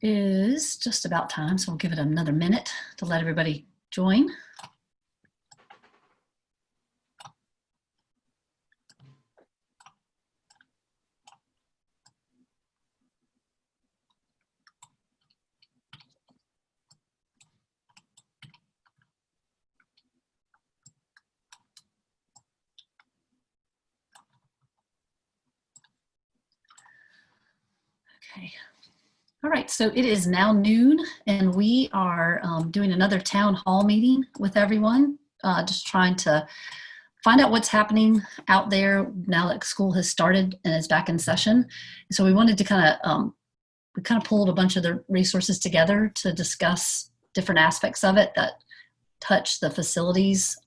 is just about time, so we'll give it another minute to let everybody join. Okay. All right, so it is now noon, and we are doing another town hall meeting with everyone, just trying to find out what's happening out there now that school has started and is back in session. So we wanted to we kind of pulled a bunch of the resources together to discuss different aspects of it that touch the facilities,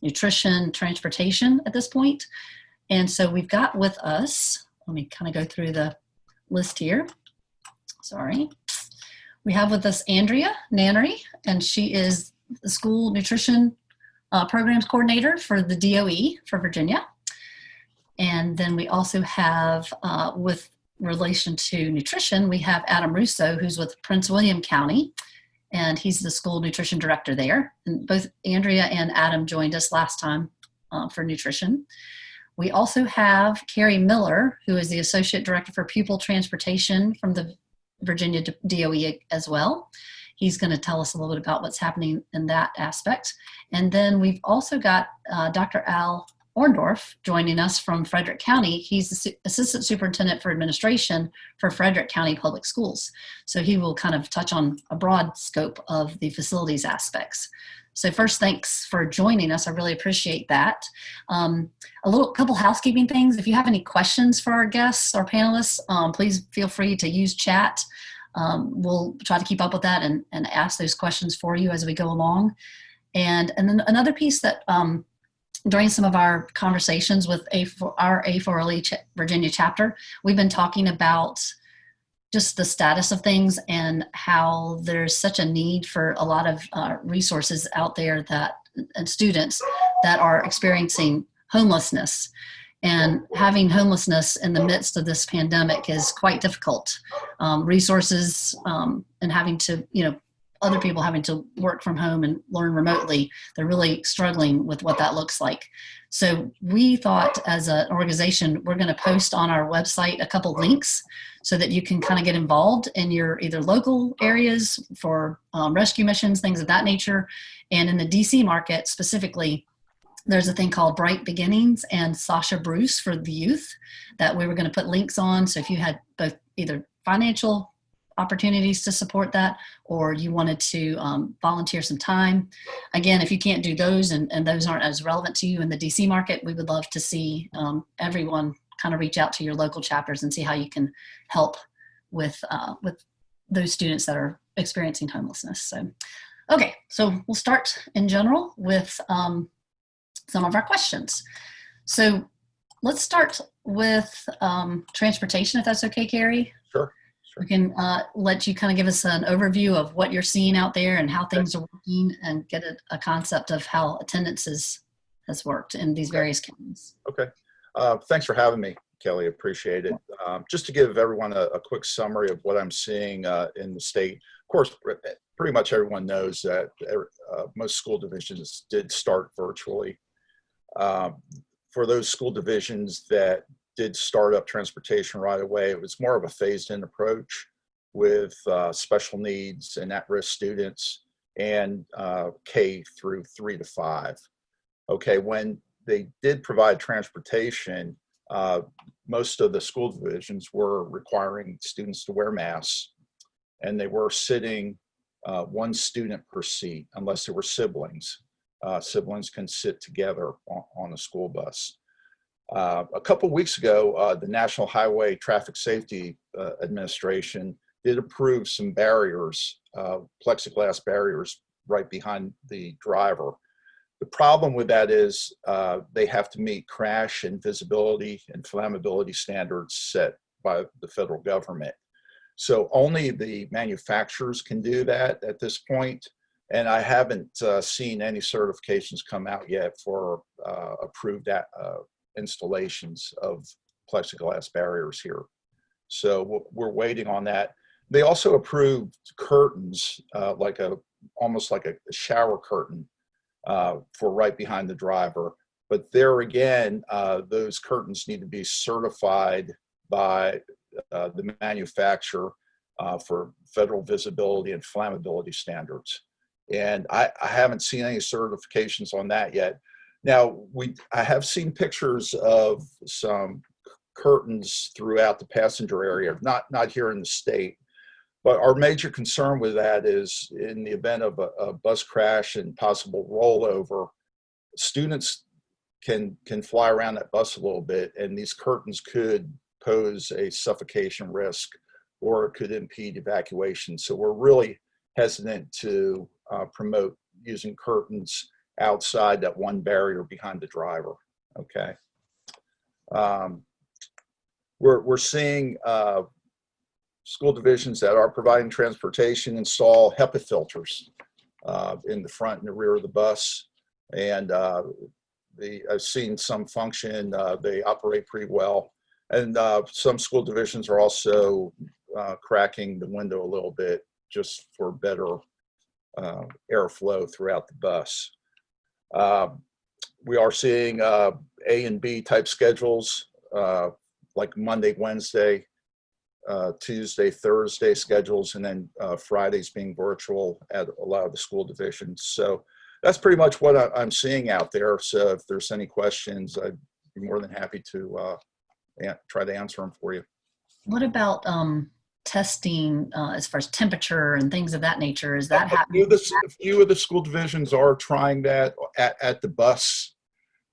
nutrition, transportation at this point. And so we've got with us, let me kind of go through the list here. Sorry. We have with us Andrea Nannery, and she is the school nutrition programs coordinator for the DOE for Virginia. And then we also have, with relation to nutrition, we have Adam Russo, who's with Prince William County, and he's the school nutrition director there. And both Andrea and Adam joined us last time for nutrition. We also have Kerry Miller, who is the associate director for pupil transportation from the Virginia DOE as well. He's going to tell us a little bit about what's happening in that aspect. And then we've also got Dr. Al Orndorff joining us from Frederick County. He's the assistant superintendent for administration for Frederick County Public Schools. So he will kind of touch on a broad scope of the facilities aspects. So first, thanks for joining us. I really appreciate that. Couple housekeeping things. If you have any questions for our guests or panelists, please feel free to use chat. We'll try to keep up with that and ask those questions for you as we go along. And then another piece that during some of our conversations with our A4LE Virginia chapter, we've been talking about just the status of things and how there's such a need for a lot of resources out there and students that are experiencing homelessness. And having homelessness in the midst of this pandemic is quite difficult. Resources and having to, other people having to work from home and learn remotely, they're really struggling with what that looks like. So we thought as an organization, we're going to post on our website a couple links so that you can kind of get involved in your either local areas for rescue missions, things of that nature. And in the DC market specifically, there's a thing called Bright Beginnings and Sasha Bruce for the youth that we were going to put links on. So if you had both either financial opportunities to support that, or you wanted to volunteer some time. Again, if you can't do those and those aren't as relevant to you in the DC market, we would love to see everyone kind of reach out to your local chapters and see how you can help with those students that are experiencing homelessness. So, okay, so we'll start in general with some of our questions. So let's start with transportation, if that's okay, Kerry. Sure. We can let you kind of give us an overview of what you're seeing out there and how things are working, and get a concept of how attendance has worked in these various counties. Okay. Thanks for having me, Kelly. Appreciate it. Just to give everyone a quick summary of what I'm seeing in the state. Of course, pretty much everyone knows that most school divisions did start virtually. For those school divisions that did start up transportation right away, it was more of a phased-in approach with special needs and at-risk students and K through 3 to 5. Okay, when they did provide transportation, most of the school divisions were requiring students to wear masks, and they were sitting one student per seat unless they were siblings. Siblings can sit together on a school bus. A couple of weeks ago, the National Highway Traffic Safety Administration did approve some barriers, plexiglass barriers right behind the driver. The problem with that is they have to meet crash and visibility and flammability standards set by the federal government. So only the manufacturers can do that at this point. And I haven't seen any certifications come out yet for approved installations of plexiglass barriers here. So we're waiting on that. They also approved curtains, almost like a shower curtain for right behind the driver. But there again, those curtains need to be certified by the manufacturer for federal visibility and flammability standards. And I haven't seen any certifications on that yet. Now, I have seen pictures of some curtains throughout the passenger area, not here in the state. But our major concern with that is in the event of a bus crash and possible rollover, students can fly around that bus a little bit, and these curtains could pose a suffocation risk or it could impede evacuation. So we're really hesitant to promote using curtains outside that one barrier behind the driver. Okay. We're seeing school divisions that are providing transportation install HEPA filters in the front and the rear of the bus. And I've seen some function, they operate pretty well. And some school divisions are also cracking the window a little bit just for better airflow throughout the bus. We are seeing A and B type schedules like Monday, Wednesday, Tuesday, Thursday schedules, and then Fridays being virtual at a lot of the school divisions. So that's pretty much what I'm seeing out there. So if there's any questions, I'd be more than happy to try to answer them for you. What about testing as far as temperature and things of that nature? Is that happening? A few of the school divisions are trying that at the bus.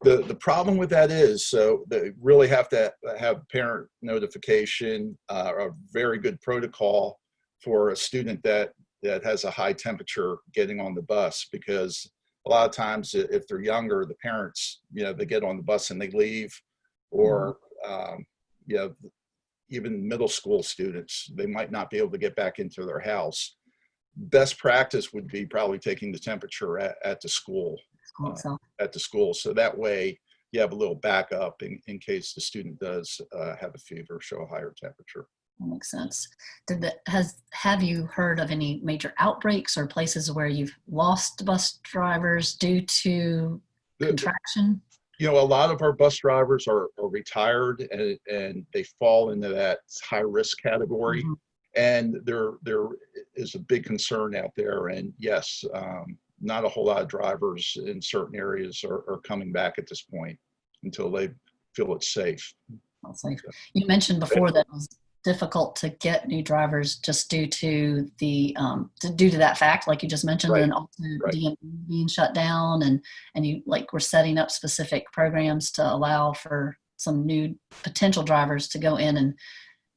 The problem with that is, so they really have to have parent notification, a very good protocol for a student that has a high temperature getting on the bus, because a lot of times if they're younger, the parents, they get on the bus and they leave, or even middle school students, they might not be able to get back into their house. Best practice would be probably taking the temperature at the school. So that way you have a little backup in case the student does have a fever, show a higher temperature. That makes sense. Have you heard of any major outbreaks or places where you've lost bus drivers due to contraction? A lot of our bus drivers are retired, and they fall into that high risk category. Mm-hmm. And there is a big concern out there. And yes, not a whole lot of drivers in certain areas are coming back at this point until they feel it's safe. You mentioned before that it was difficult to get new drivers just due to that fact, like you just mentioned, right. And also DMV being shut down, and you were setting up specific programs to allow for some new potential drivers to go in and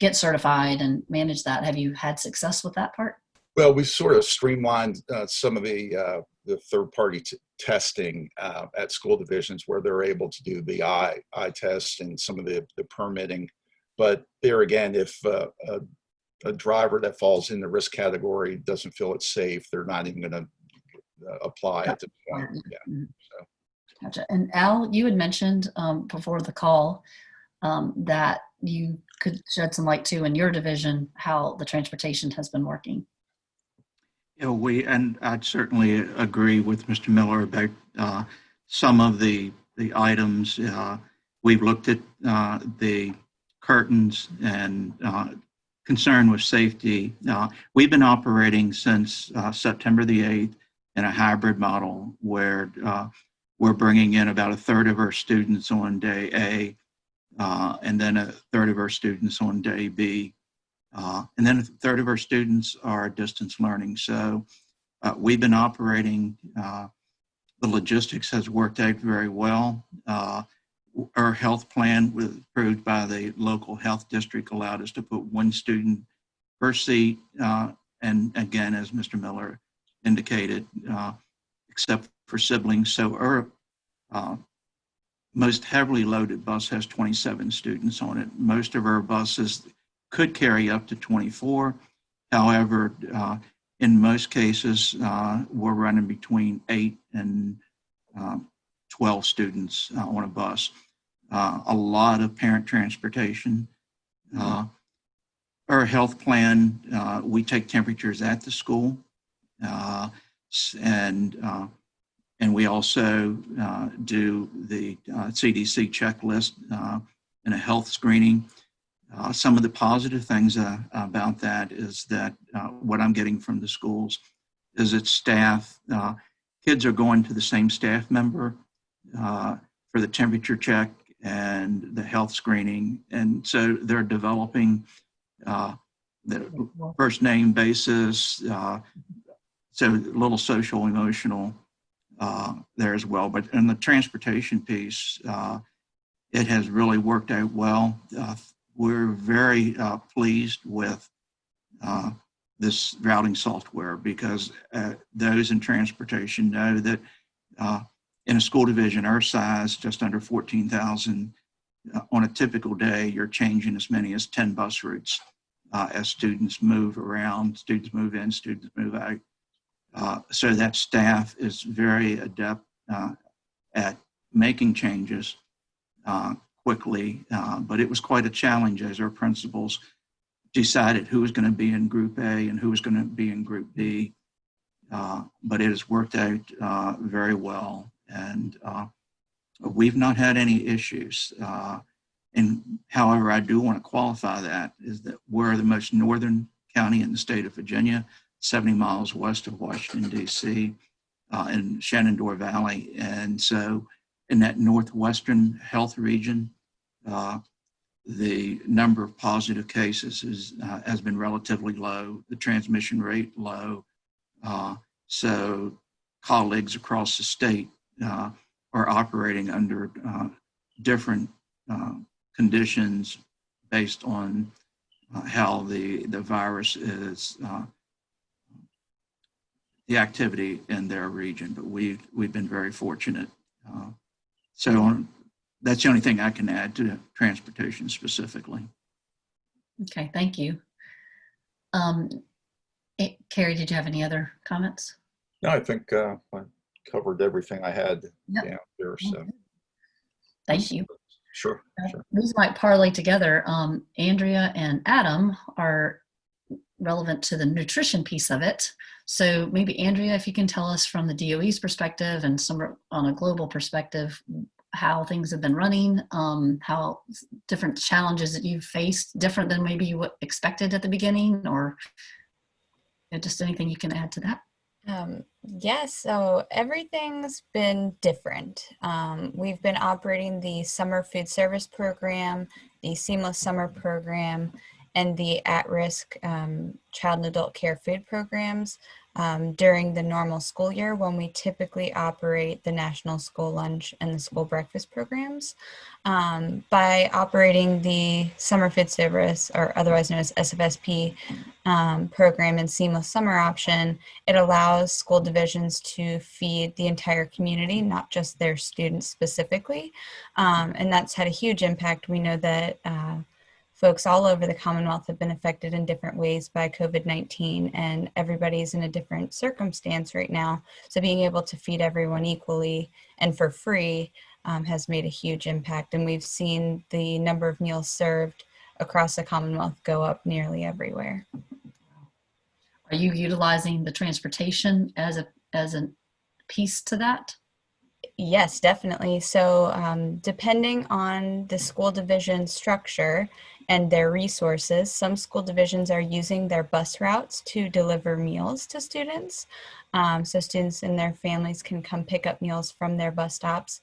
get certified and manage that. Have you had success with that part? Well, we sort of streamlined some of the third-party testing at school divisions, where they're able to do the eye test and some of the permitting. But there again, if a driver that falls in the risk category doesn't feel it's safe, they're not even going to apply at the point. Yeah. So. Gotcha. And Al, you had mentioned before the call that you could shed some light too in your division how the transportation has been working. And I'd certainly agree with Mr. Miller about some of the items. We've looked at the curtains and concern with safety. We've been operating since September the 8th in a hybrid model where we're bringing in about a third of our students on day A, and then a third of our students on day B. And then a third of our students are distance learning. So we've been operating, the logistics has worked out very well. Our health plan was approved by the local health district, allowed us to put one student per seat. And again, as Mr. Miller indicated, except for siblings. So our most heavily loaded bus has 27 students on it. Most of our buses could carry up to 24. However, in most cases, we're running between 8 and 12 students on a bus. A lot of parent transportation. our health plan, we take temperatures at the school, and we also do the CDC checklist and a health screening. Some of the positive things about that is that what I'm getting from the schools is that staff, kids are going to the same staff member for the temperature check and the health screening. And so they're developing the first name basis, so a little social emotional there as well. But in the transportation piece, it has really worked out well. We're very pleased with this routing software because those in transportation know that in a school division our size, just under 14,000, on a typical day, you're changing as many as 10 bus routes as students move around, students move in, students move out. So that staff is very adept at making changes quickly, but it was quite a challenge as our principals decided who was going to be in Group A and who was going to be in Group B. But it has worked out very well, and we've not had any issues. And however, I do want to qualify that is that we're the most northern county in the state of Virginia, 70 miles west of Washington, D.C., in Shenandoah Valley. And so in that northwestern health region, the number of positive cases has been relatively low, the transmission rate low. So colleagues across the state are operating under different conditions based on how the virus is, the activity in their region. But we've been very fortunate. So that's the only thing I can add to transportation specifically. Okay, thank you. Kerry, did you have any other comments? No, I think I covered everything I had Yep. down here. So Thank you. Sure. Sure. These might parlay together. Andrea and Adam are relevant to the nutrition piece of it. So maybe Andrea, if you can tell us from the DOE's perspective and some on a global perspective, how things have been running, how different challenges that you've faced, different than maybe you expected at the beginning, or just anything you can add to that. Yes, so everything's been different. We've been operating the summer food service program, the seamless summer program, and the at-risk child and adult care food programs during the normal school year when we typically operate the National School Lunch and the School Breakfast programs. By operating the summer food service, or otherwise known as SFSP, program and seamless summer option, it allows school divisions to feed the entire community, not just their students specifically. And that's had a huge impact. We know that folks all over the Commonwealth have been affected in different ways by COVID-19, and everybody's in a different circumstance right now. So being able to feed everyone equally and for free has made a huge impact. And we've seen the number of meals served across the Commonwealth go up nearly everywhere. Are you utilizing the transportation as a piece to that? Yes, definitely. So depending on the school division structure and their resources, some school divisions are using their bus routes to deliver meals to students. So students and their families can come pick up meals from their bus stops.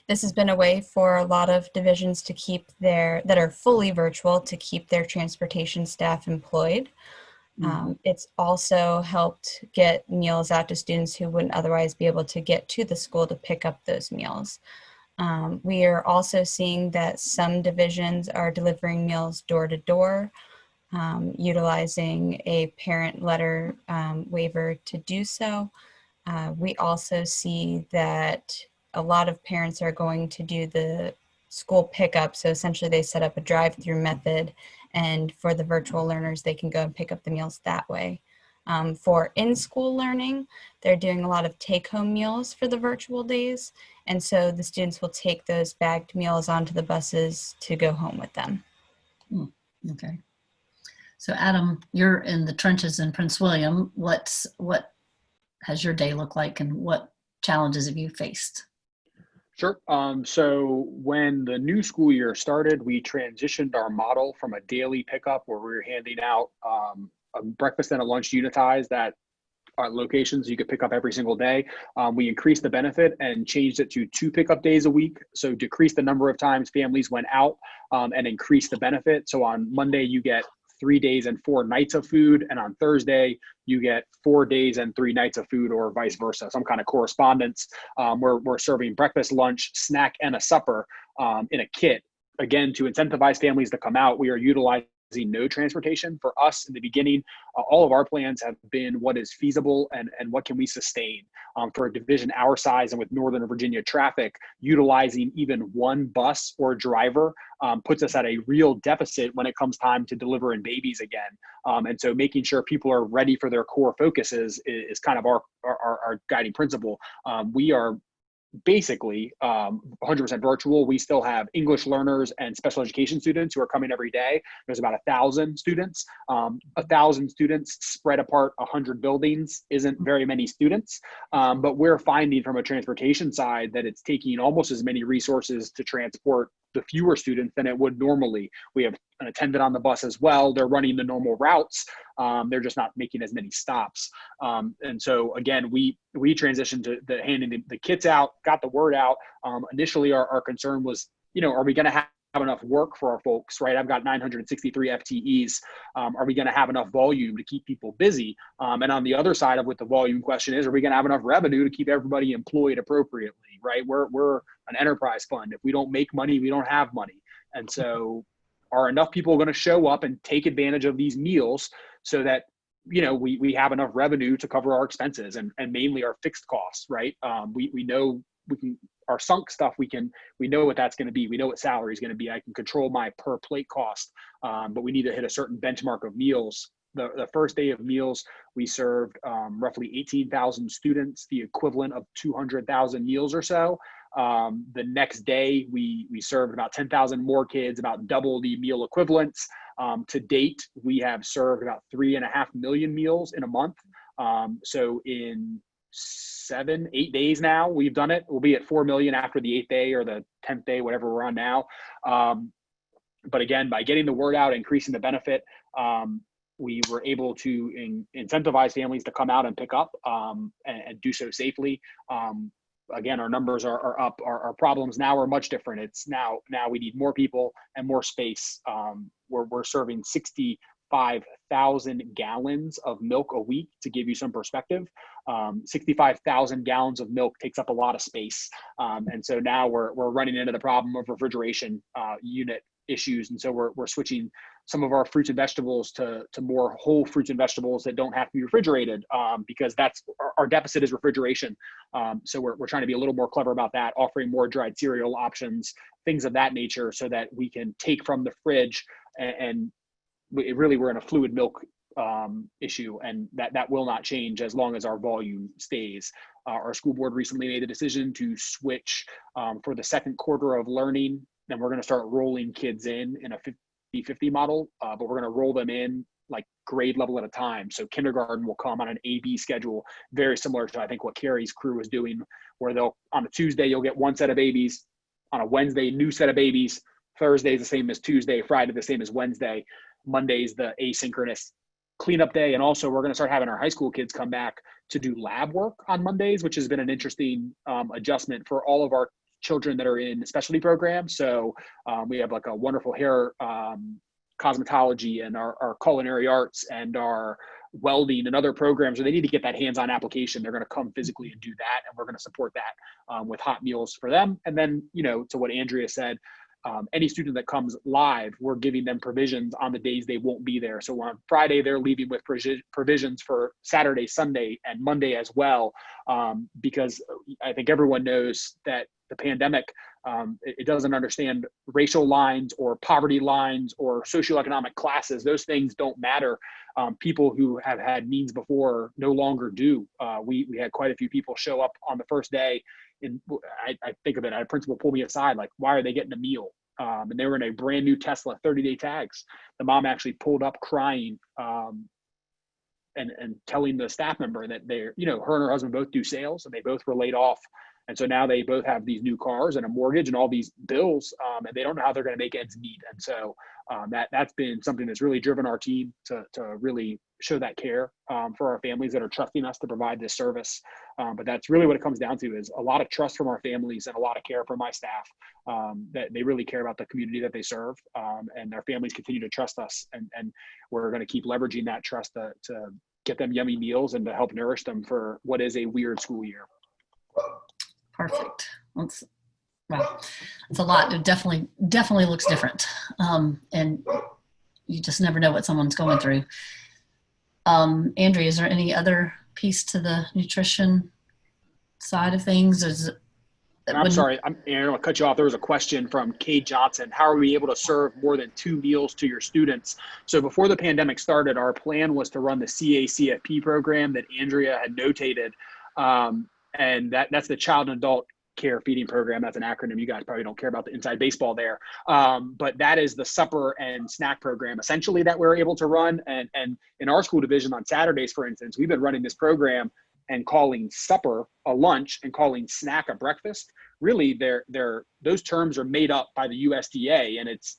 This has been a way for a lot of divisions to keep that are fully virtual, to keep their transportation staff employed. It's also helped get meals out to students who wouldn't otherwise be able to get to the school to pick up those meals. We are also seeing that some divisions are delivering meals door to door, utilizing a parent letter waiver to do so. We also see that a lot of parents are going to do the school pickup. So essentially they set up a drive-through method, and for the virtual learners, they can go and pick up the meals that way. For in-school learning, they're doing a lot of take-home meals for the virtual days. And so the students will take those bagged meals onto the buses to go home with them. Okay. So Adam, you're in the trenches in Prince William. What has your day looked like, and what challenges have you faced? Sure. So when the new school year started, we transitioned our model from a daily pickup where we were handing out a breakfast and a lunch unitized at locations you could pick up every single day. We increased the benefit and changed it to 2 pickup days a week. So decreased the number of times families went out and increased the benefit. So on Monday, you get 3 days and 4 nights of food. And on Thursday, you get 4 days and 3 nights of food, or vice versa, some kind of correspondence. We're serving breakfast, lunch, snack, and a supper in a kit. Again, to incentivize families to come out, we are utilizing no transportation. For us in the beginning, all of our plans have been what is feasible and what can we sustain. For a division our size and with Northern Virginia traffic, utilizing even one bus or driver puts us at a real deficit when it comes time to deliver in babies again. And so making sure people are ready for their core focuses is kind of our guiding principle. We are basically 100% virtual. We still have English learners and special education students who are coming every day. There's about 1,000 students. 1,000 students spread apart 100 buildings isn't very many students, but we're finding from a transportation side that it's taking almost as many resources to transport the fewer students than it would normally. We have an attendant on the bus as well. They're running the normal routes. They're just not making as many stops. And so again, we transitioned to the handing the kits out, got the word out. Initially, our concern was, are we going to have enough work for our folks, right? I've got 963 FTEs. Are we going to have enough volume to keep people busy? And on the other side of what the volume question is, are we going to have enough revenue to keep everybody employed appropriately, right? We're an enterprise fund. If we don't make money, we don't have money. And so are enough people going to show up and take advantage of these meals so that, we have enough revenue to cover our expenses and mainly our fixed costs, right? We know we can, our sunk stuff, we know what that's going to be. We know what salary is going to be. I can control my per plate cost, but we need to hit a certain benchmark of meals. The first day of meals, we served roughly 18,000 students, the equivalent of 200,000 meals or so. The next day, we served about 10,000 more kids, about double the meal equivalents. To date, we have served about 3.5 million meals in a month. So in 7-8 days now, we've done it. We'll be at 4 million after the 8th day or the 10th day, whatever we're on now. But again, by getting the word out, increasing the benefit, we were able to incentivize families to come out and pick up and do so safely. Again, our numbers are up. Our problems now are much different. It's now we need more people and more space. We're serving 65,000 gallons of milk a week. To give you some perspective, 65,000 gallons of milk takes up a lot of space. And so now we're running into the problem of refrigeration unit issues. And so we're switching some of our fruits and vegetables to more whole fruits and vegetables that don't have to be refrigerated, because that's our deficit is refrigeration. So we're trying to be a little more clever about that, offering more dried cereal options, things of that nature, so that we can take from the fridge and we're in a fluid milk issue, and that will not change as long as our volume stays. Our school board recently made a decision to switch for the second quarter of learning. Then we're going to start rolling kids in a 50-50 model, but we're going to roll them in like grade level at a time. So kindergarten will come on an A-B schedule, very similar to I think what Kerry's crew is doing, where they'll on a Tuesday you'll get one set of babies, on a Wednesday new set of babies, Thursday is the same as Tuesday, Friday the same as Wednesday, Monday's the asynchronous cleanup day. And also we're going to start having our high school kids come back to do lab work on Mondays, which has been an interesting adjustment for all of our children that are in specialty programs. So we have like a wonderful hair cosmetology and our culinary arts and our welding and other programs where they need to get that hands-on application. They're going to come physically and do that. And we're going to support that with hot meals for them. And then, to what Andrea said, any student that comes live, we're giving them provisions on the days they won't be there. So on Friday, they're leaving with provisions for Saturday, Sunday, and Monday as well, because I think everyone knows that the pandemic, it doesn't understand racial lines or poverty lines or socioeconomic classes. Those things don't matter. People who have had means before no longer do. We had quite a few people show up on the first day. And I think of it, I had a principal pull me aside, like, why are they getting a meal? and they were in a brand new Tesla 30-day tags. The mom actually pulled up crying, and telling the staff member that they're, her and her husband both do sales and they both were laid off. And so now they both have these new cars and a mortgage and all these bills, and they don't know how they're going to make ends meet. And so that's been something that's really driven our team to really show that care for our families that are trusting us to provide this service. But that's really what it comes down to, is a lot of trust from our families and a lot of care from my staff, that they really care about the community that they serve, and their families continue to trust us. And we're going to keep leveraging that trust to get them yummy meals and to help nourish them for what is a weird school year. Perfect. It's a lot. It definitely looks different. And you just never know what someone's going through. Andrea, is there any other piece to the nutrition side of things? I'm sorry, Aaron, I'll cut you off. There was a question from Kate Johnson. How are we able to serve more than 2 meals to your students? So before the pandemic started, our plan was to run the CACFP program that Andrea had notated. And that's the Child and Adult Care Feeding Program. That's an acronym. You guys probably don't care about the inside baseball there. But that is the supper and snack program essentially that we're able to run. And in our school division on Saturdays, for instance, we've been running this program and calling supper a lunch and calling snack a breakfast. Really, those terms are made up by the USDA, and it's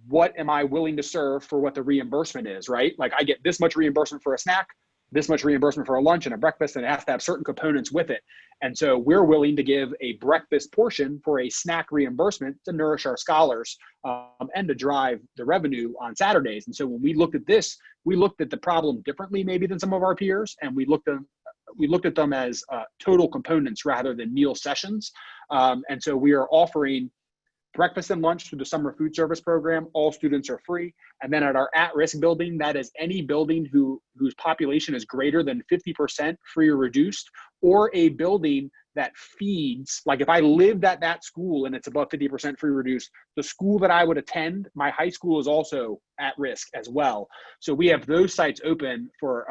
what am I willing to serve for what the reimbursement is, right? Like I get this much reimbursement for a snack, this much reimbursement for a lunch and a breakfast, and it has to have certain components with it. And so we're willing to give a breakfast portion for a snack reimbursement to nourish our scholars, and to drive the revenue on Saturdays. And so when we looked at this, we looked at the problem differently maybe than some of our peers, and we looked at them as total components rather than meal sessions. And so we are offering breakfast and lunch through the summer food service program. All students are free. And then at our at-risk building, that is any building whose population is greater than 50% free or reduced, or a building that feeds, like if I lived at that school and it's above 50% free or reduced, the school that I would attend, my high school is also at risk as well. So we have those sites open for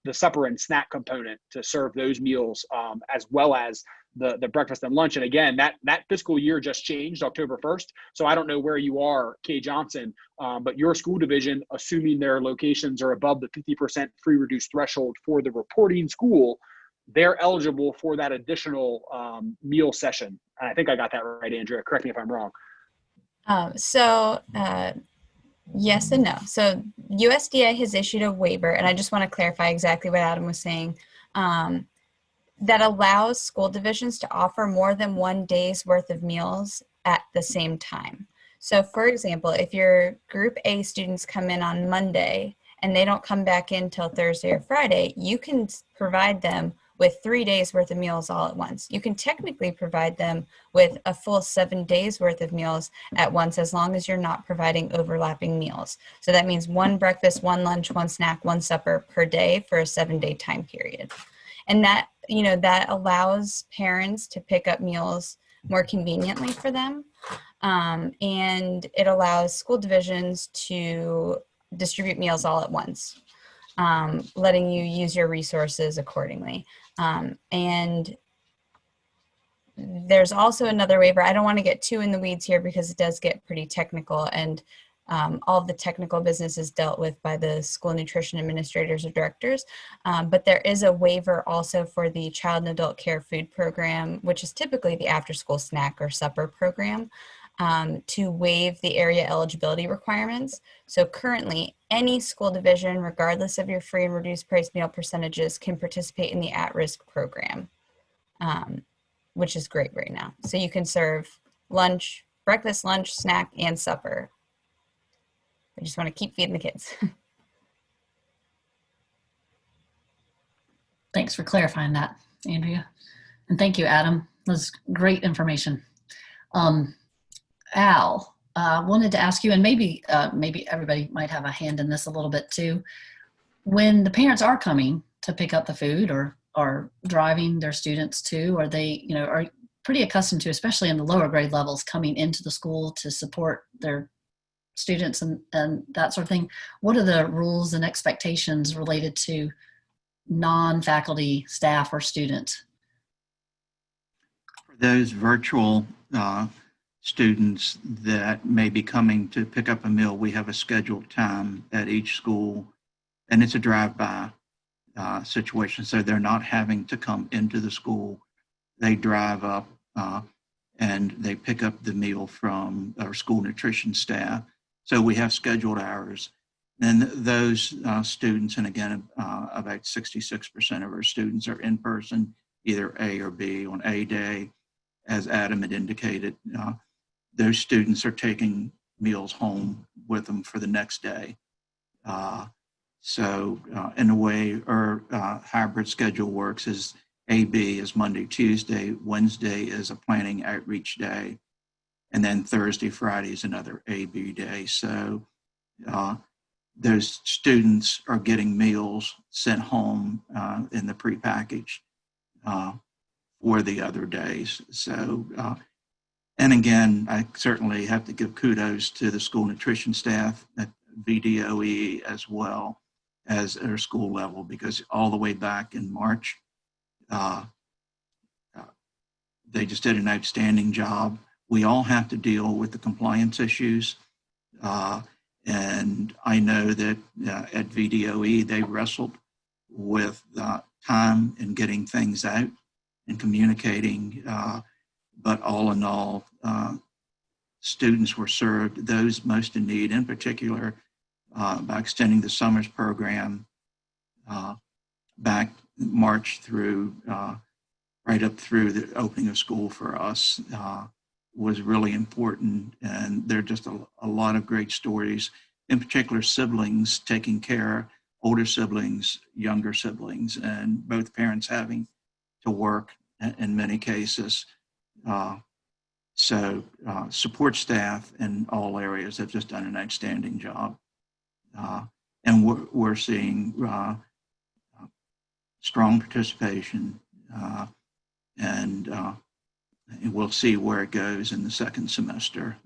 the supper and snack component to serve those meals, as well as the breakfast and lunch. And again, that fiscal year just changed October 1st. So I don't know where you are, Kay Johnson, but your school division, assuming their locations are above the 50% free reduced threshold for the reporting school, they're eligible for that additional meal session. And I think I got that right, Andrea. Correct me if I'm wrong. Yes and no. So USDA has issued a waiver, and I just want to clarify exactly what Adam was saying, that allows school divisions to offer more than 1 day's worth of meals at the same time. So for example, if your group A students come in on Monday and they don't come back in till Thursday or Friday, you can provide them with 3 days worth of meals all at once. You can technically provide them with a full 7 days worth of meals at once, as long as you're not providing overlapping meals. So that means 1 breakfast, 1 lunch, 1 snack, 1 supper per day for a 7-day time period. And that, that allows parents to pick up meals more conveniently for them. And it allows school divisions to distribute meals all at once, letting you use your resources accordingly. And there's also another waiver. I don't want to get too in the weeds here because it does get pretty technical, and all of the technical business is dealt with by the school nutrition administrators or directors. But there is a waiver also for the child and adult care food program, which is typically the after school snack or supper program, to waive the area eligibility requirements. So currently, any school division, regardless of your free and reduced price meal percentages, can participate in the at-risk program, which is great right now. So you can serve lunch, breakfast, lunch, snack, and supper. I just want to keep feeding the kids. Thanks for clarifying that, Andrea. And thank you, Adam. That was great information. Al, wanted to ask you, and maybe everybody might have a hand in this a little bit too. When the parents are coming to pick up the food or are driving their students to, or they, are pretty accustomed to, especially in the lower grade levels, coming into the school to support their students and that sort of thing. What are the rules and expectations related to non-faculty staff or students? For those virtual students that may be coming to pick up a meal, we have a scheduled time at each school, and it's a drive-by situation. So they're not having to come into the school. They drive up and they pick up the meal from our school nutrition staff. So we have scheduled hours. And those students, and again, about 66% of our students are in person, either A or B. On A day, as Adam had indicated, those students are taking meals home with them for the next day. So in a way, our hybrid schedule works is AB is Monday, Tuesday, Wednesday is a planning outreach day, and then Thursday, Friday is another AB day. So those students are getting meals sent home in the prepackaged for the other days. So, and again, I certainly have to give kudos to the school nutrition staff at VDOE as well as at our school level, because all the way back in March, they just did an outstanding job. We all have to deal with the compliance issues. And I know that at VDOE, they wrestled with time and getting things out and communicating. But all in all, students were served, those most in need, in particular, by extending the summers program back March through right up through the opening of school for us was really important. And there are just a lot of great stories, in particular siblings taking care, older siblings, younger siblings, and both parents having to work in many cases. So support staff in all areas have just done an outstanding job. And we're seeing strong participation, and we'll see where it goes in the second semester.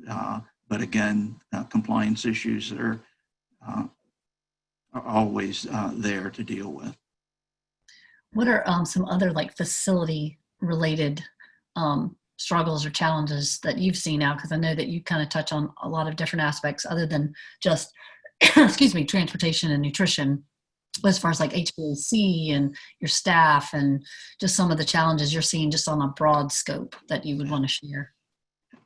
But again, compliance issues are always there to deal with. What are some other like facility related struggles or challenges that you've seen now? Because I know that you kind of touch on a lot of different aspects other than just, excuse me, transportation and nutrition, as far as like HVAC and your staff and just some of the challenges you're seeing just on a broad scope that you would want to share.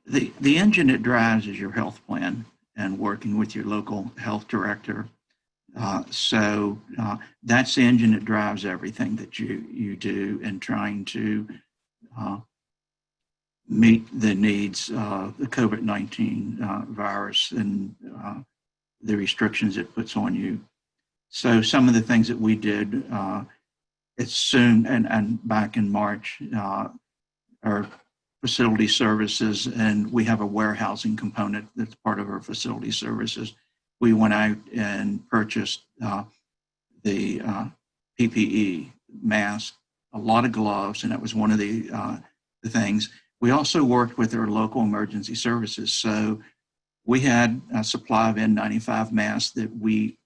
The engine that drives is your health plan and working with your local health director. So that's the engine that drives everything that you do in trying to meet the needs of the COVID-19 virus and the restrictions it puts on you. So some of the things that we did, it's soon and back in March, our facility services, and we have a warehousing component that's part of our facility services. We went out and purchased the PPE mask, a lot of gloves, and that was one of the things. We also worked with our local emergency services. So we had a supply of N95 masks that we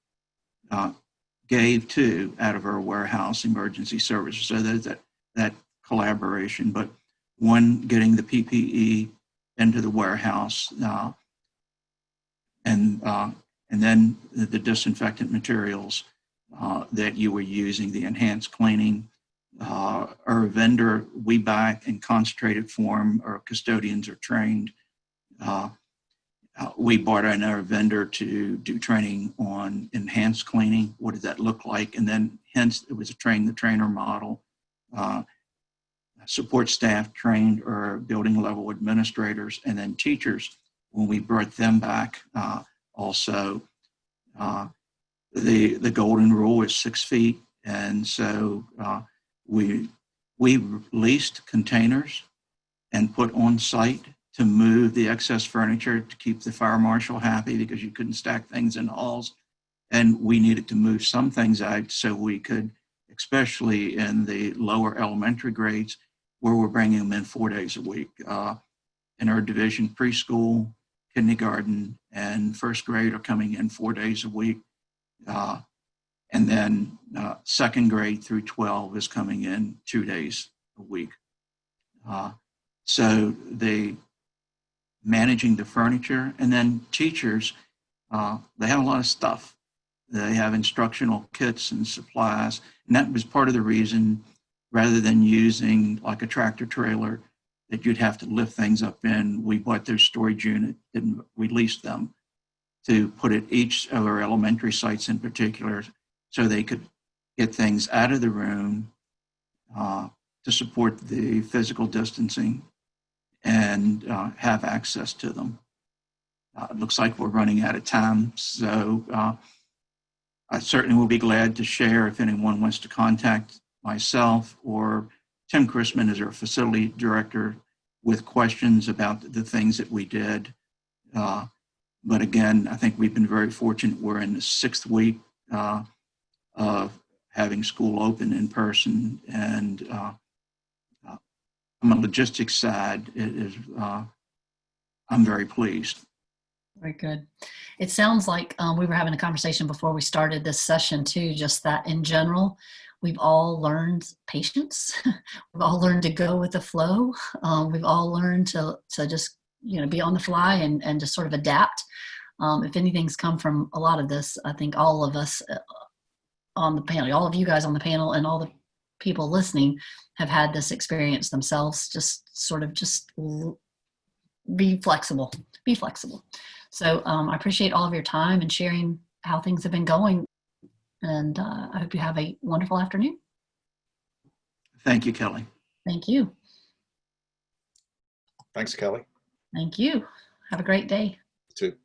gave to out of our warehouse emergency services. So there's that collaboration. But one, getting the PPE into the warehouse, and then the disinfectant materials that you were using, the enhanced cleaning. Our vendor, we buy in concentrated form. Our custodians are trained. We bought our vendor to do training on enhanced cleaning. What did that look like? And then hence it was a train the trainer model. Support staff trained our building level administrators, and then teachers, when we brought them back, also the golden rule is 6 feet. And so we leased containers and put on site to move the excess furniture to keep the fire marshal happy, because you couldn't stack things in halls. And we needed to move some things out so we could, especially in the lower elementary grades, where we're bringing them in 4 days a week. In our division, preschool, kindergarten, and first grade are coming in 4 days a week. And then second grade through 12 is coming in 2 days a week. So the managing the furniture. And then teachers, they have a lot of stuff. They have instructional kits and supplies. And that was part of the reason, rather than using like a tractor trailer that you'd have to lift things up in, we bought their storage unit and we leased them to put at each of our elementary sites in particular, so they could get things out of the room to support the physical distancing and have access to them. It looks like we're running out of time, so I certainly will be glad to share if anyone wants to contact myself or Tim Chrisman as our facility director with questions about the things that we did. But again, I think we've been very fortunate. We're in the 6th week of having school open in person, and on the logistics side, I'm very pleased. Very good. It sounds like we were having a conversation before we started this session too, just that in general, we've all learned patience. We've all learned to go with the flow. We've all learned to just, be on the fly and just sort of adapt. If anything's come from a lot of this, I think all of us on the panel, all of you guys on the panel and all the people listening have had this experience themselves. Just be flexible. So I appreciate all of your time and sharing how things have been going. And I hope you have a wonderful afternoon. Thank you, Kelly. Thank you. Thanks, Kelly. Thank you. Have a great day. You too.